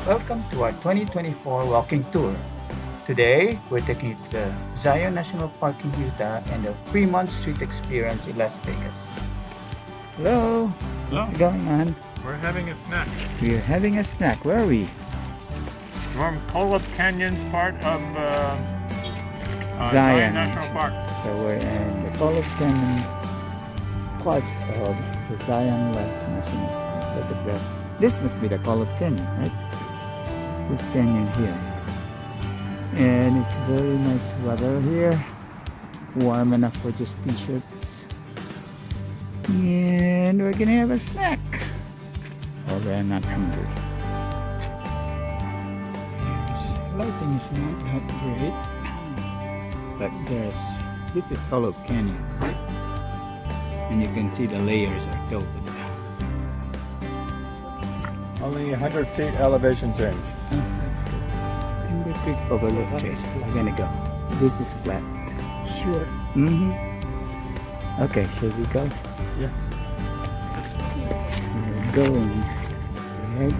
Welcome to our 2024 walking tour. Today, we're taking you to the Zion National Park in Utah and the Fremont Street Experience in Las Vegas. Hello, Hello. what's going on? We're having a snack We're having a snack. Where are we? from Kolob Canyon's part of Zion. National Park. So we're in the Kolob Canyon part of the Zion National Park. Look at that. This must be the Kolob Canyon, right? This canyon here. And it's very nice weather here. Warm enough for just t-shirts. And we're gonna have a snack. Although I'm not hungry. Lighting is not that great. But this is Kolob Canyon. And you can see the layers are tilted. Only 100 feet elevation change. Oh, that's good. Timber Creek Overlook Trail. We're gonna go. This is flat. Sure. Okay, shall we go? Yeah. We're going ahead.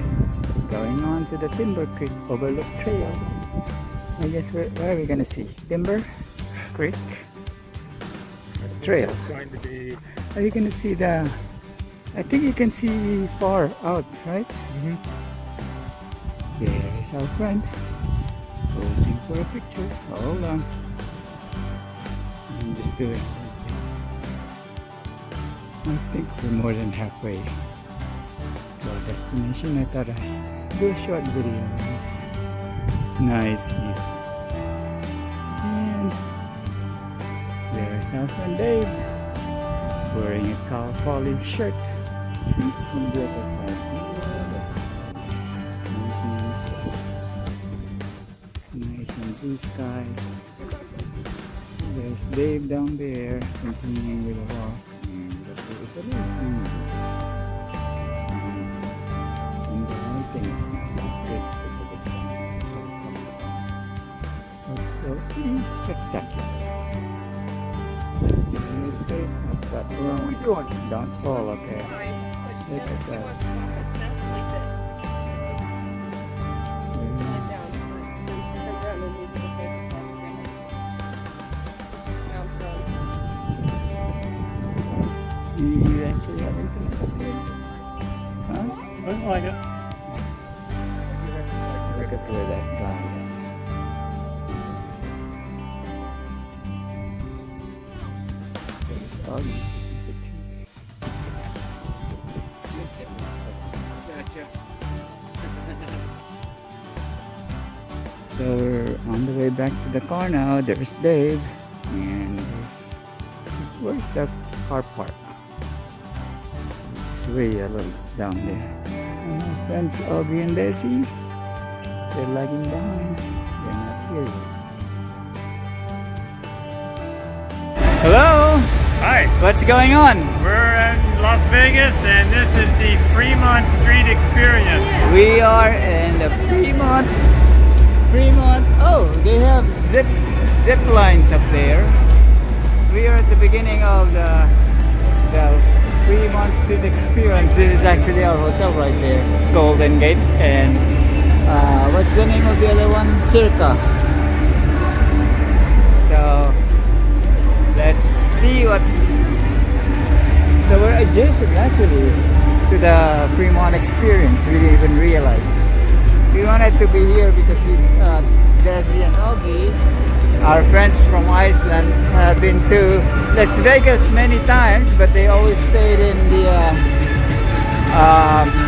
Going on to the Timber Creek Overlook Trail. I guess where are we gonna see? Timber Creek Trail. It's going to be. Are you gonna see the? I think you can see far out, right? There is our friend posing for a picture. Hold on. I'm just doing. I think we're more than halfway to our destination. I thought I'd do a short video of this nice view. And there's our friend Dave wearing a Cal Poly shirt. Sweet from the other side. Nice and blue sky. There's Dave down there continuing with the walk. And the view is a little breezy. It's breezy. And the lighting is not that good because of the sun. The sun's coming down. But still pretty spectacular. There's Dave up that road. What are you doing? Don't fall, okay? Look at that. You actually have internet up there? Huh? Looks like it. Look at where that goes. There's all these pictures. Gotcha. So we're on the way back to the car now. There's Dave. And where's the car park? It's way a little down there. And our friends Augie and Desi, they're lagging behind. They're not here yet. Hello! Hi, What's going on? we're in Las Vegas and this is the Fremont Street Experience. We are in the Fremont. Oh, they have zip lines up there. We are at the beginning of the Fremont Street Experience. This is actually our hotel right there, Golden Gate. And what's the name of the other one? Circa. So let's see what's. So we're adjacent actually to the Fremont Experience. We didn't even realize. We wanted to be here because Desi and Augie, our friends from Iceland, have been to Las Vegas many times, but they always stayed in the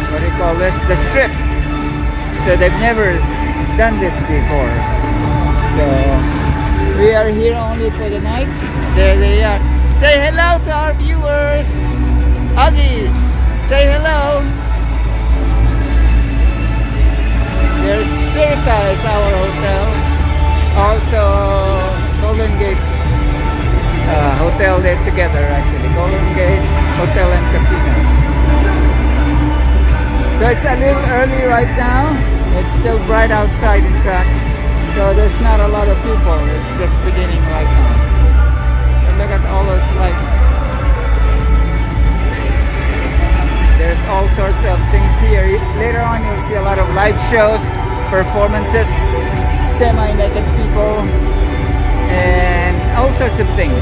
what do you call this? The Strip. So they've never done this before. So we are here only for the night. There they are. Say hello to our viewers. Augie, say hello. There's Circa is our hotel. Also Golden Gate Hotel, they're together actually. Golden Gate Hotel and Casino. So it's a little early right now. It's still bright outside in fact. So there's not a lot of people. It's just beginning right now. And look at all those lights. There's all sorts of things here. Later on, you'll see a lot of live shows, performances, semi-naked people, and all sorts of things.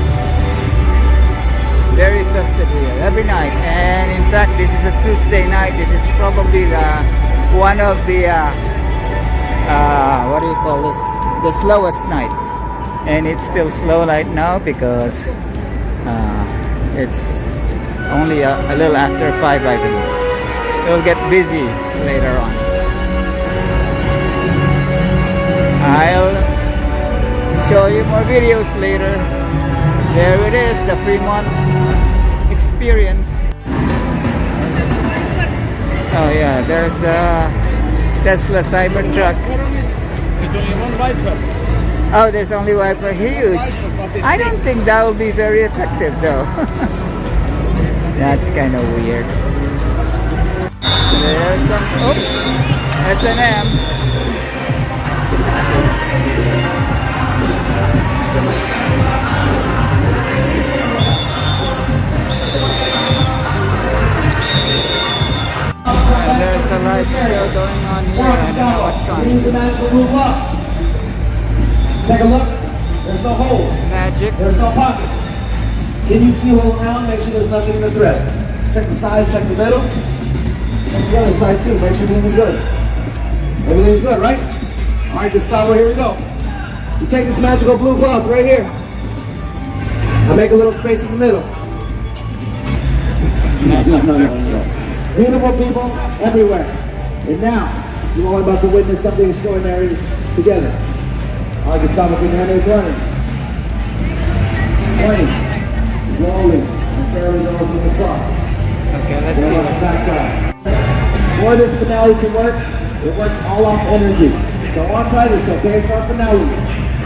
Very festive here every night. And in fact, this is a Tuesday night. This is probably one of the what do you call this? The slowest night. And it's still slow right now because it's only a little after 5, I believe. It'll get busy later on. I'll show you more videos later. There it is, the Fremont Experience. Oh yeah, there's a Tesla Cybertruck. There's only one wiper. Oh, there's only wiper. Huge. I don't think that will be very effective though. That's kind of weird. There's some, oops, S&M. There's a live show going on here. I don't know what kind. Take a look. There's no hole. Magic. There's no pocket. Can you feel around? Make sure there's nothing in the thread. Check the sides, check the middle. Check the other side too. Make sure everything's good. Everything's good, right? All right, Gustavo, here we go. You take this magical blue cloth right here. I make a little space in the middle. No. Beautiful people everywhere. And now, you're all about to witness something extraordinary together. All right, Gustavo, put your hand in the corner. Pointing, rolling, and fairly low from the front. Okay, let's see Then on the what's back side. For this finale to work, it works all off energy. So I want to try this, okay? It's our finale.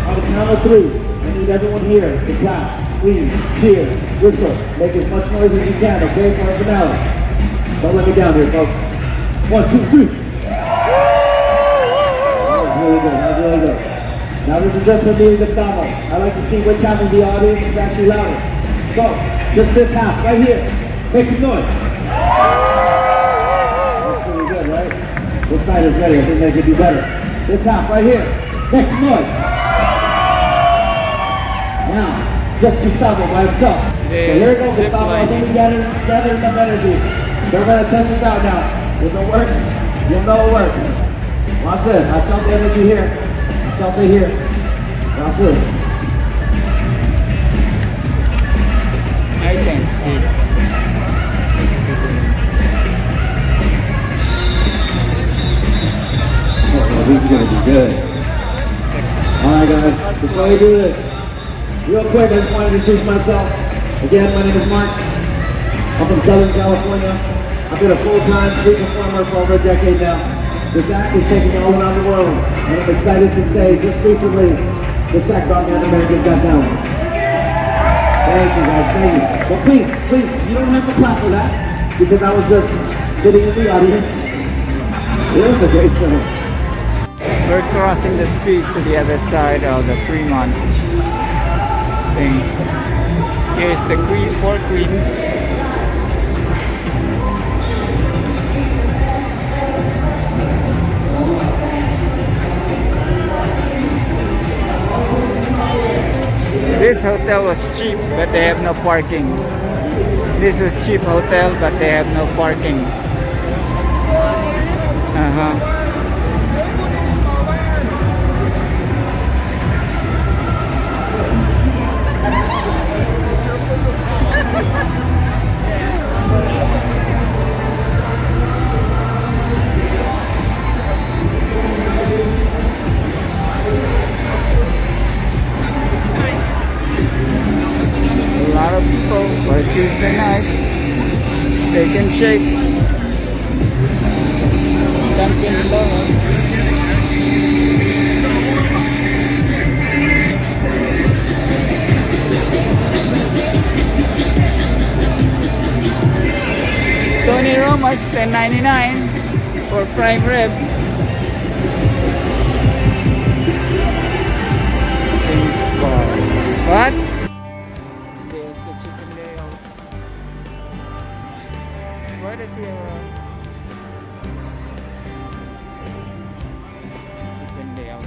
On the count of 3, I need everyone here to clap, scream, cheer, whistle, make as much noise as you can, okay? For our finale. Don't let me down here, folks. 1, 2, 3. That was really good. That was really good. Now this is just for me and Gustavo. I like to see which half of the audience is actually louder. So, just this half, right here. Make some noise. That's pretty good, right? This side is ready. I think they could do better. This half, right here. Make some noise. Now, just Gustavo by himself. So here we go, Gustavo. I think we gathered enough energy. So we're going to test this out now. If it works, you'll know it works. Watch this. I felt the energy here. Felt it here. Watch this. I can see. Oh, this is going to be good. Alright guys, before we do this, real quick I just wanted to introduce myself. Again, my name is Mark. I'm from Southern California. I've been a full-time street performer for over a decade now. This act is taking me all around the world, and I'm excited to say, just recently, this act brought me on America's Got Talent. Thank you guys, thank you. But please, you don't have to clap for that, because I was just sitting in the audience. It was a great show. We're crossing the street to the other side of the Fremont thing. Here's the Four Queens. This hotel was cheap, but they have no parking. This is cheap hotel, but they have no parking. A lot of people for Tuesday night taking shape. Dunkin' Donuts. Tony Romas, $10.99 for prime rib. What? There's the chicken nails. Where to see a open layout.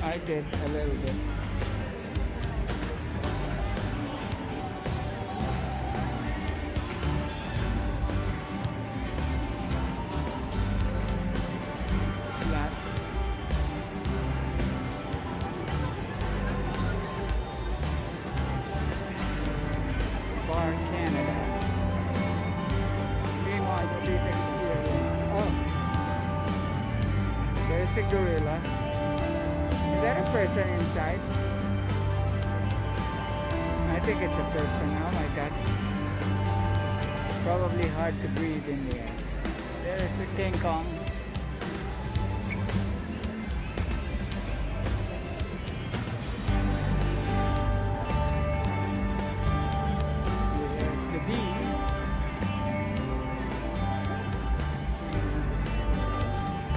I did a little bit. Canada. Fremont Street Experience. Oh, there's a gorilla. Is that a person inside? I think it's a person. Oh my god. Probably hard to breathe in there. There's a King Kong.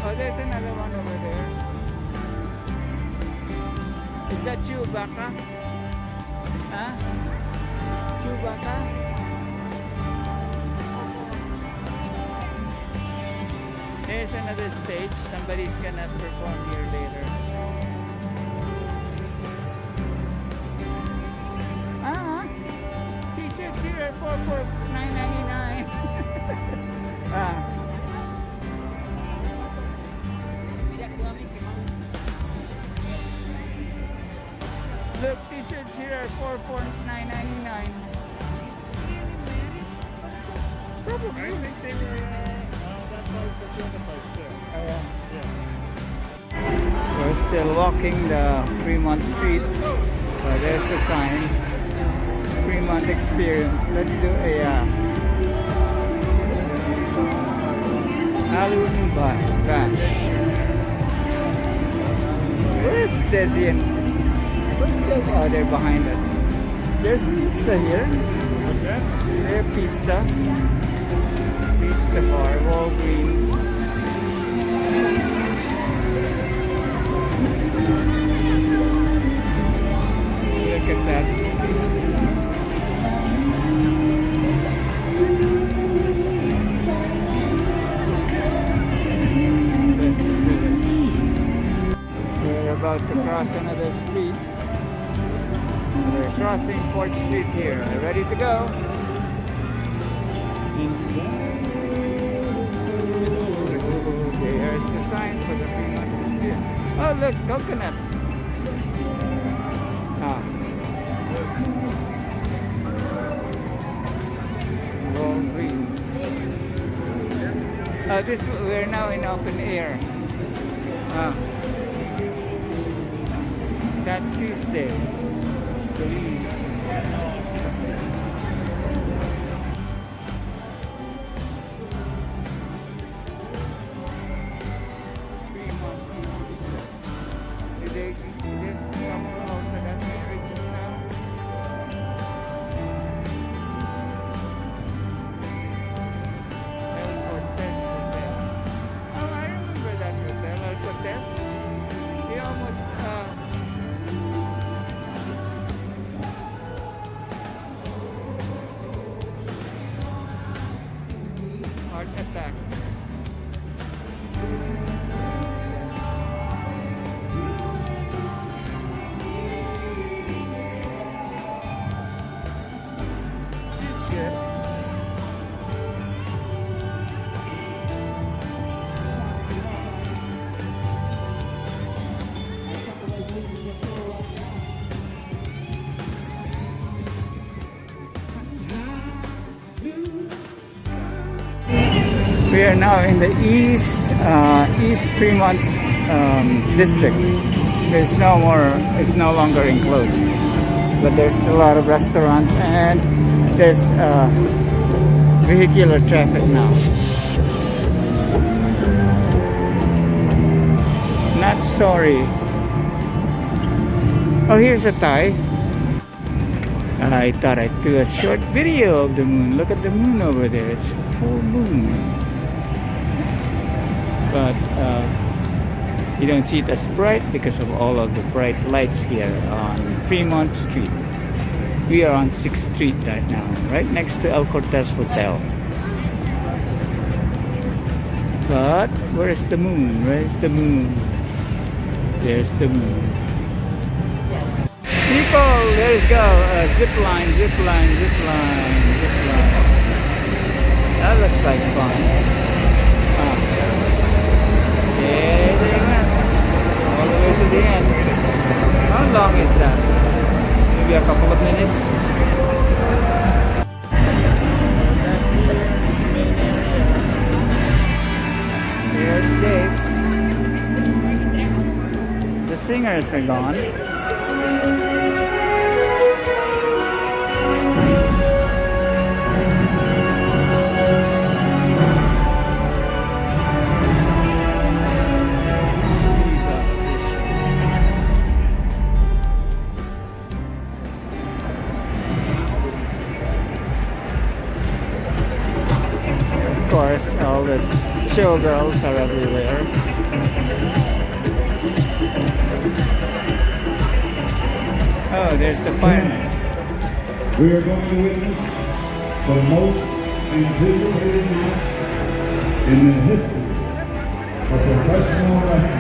Oh, there's another one over there. Is that Chewbacca? Huh? Chewbacca? There's another stage. Somebody's gonna perform here later. T-shirts here at $9.99. Look, t-shirts here are $9.99. Probably. I think they were, that was the prototype set. Oh, yeah. We're still walking the Fremont Street. So there's the sign. Fremont Experience. Let's do a Halloween bash. Where's Desi and oh, they're behind us. There's pizza here. Okay. There's pizza. Pizza bar, Walgreens. Look at that. We're about to cross another street. We're crossing 4th Street here. Ready to go? There's the sign for the Fremont Experience. Oh, look, coconut. Walgreens. We're now in open air. That Tuesday. Police. Did they just come also that way just now? El Cortez Hotel. Oh, I remember that hotel, El Cortez. He almost heart attack. She's good. We are now in the East Fremont district. It's no longer enclosed, but there's a lot of restaurants and there's vehicular traffic now. Not sorry. Oh, here's a Thai. I thought I'd do a short video of the moon. Look at the moon over there. It's full moon. But you don't see it as bright because of all of the bright lights here on Fremont Street. We are on 6th Street right now, right next to El Cortez Hotel. But where's the moon? Where's the moon? There's the moon. People, let's go. Zip line, zip line, zip line, zip line. That looks like fun. There they went. All the way to the end. How long is that? Maybe a couple of minutes. Here's Dave. The singers are gone. Of course, all the showgirls are everywhere. Oh, there's the fireman. We are going to witness the most anticipated match in the history of professional wrestling.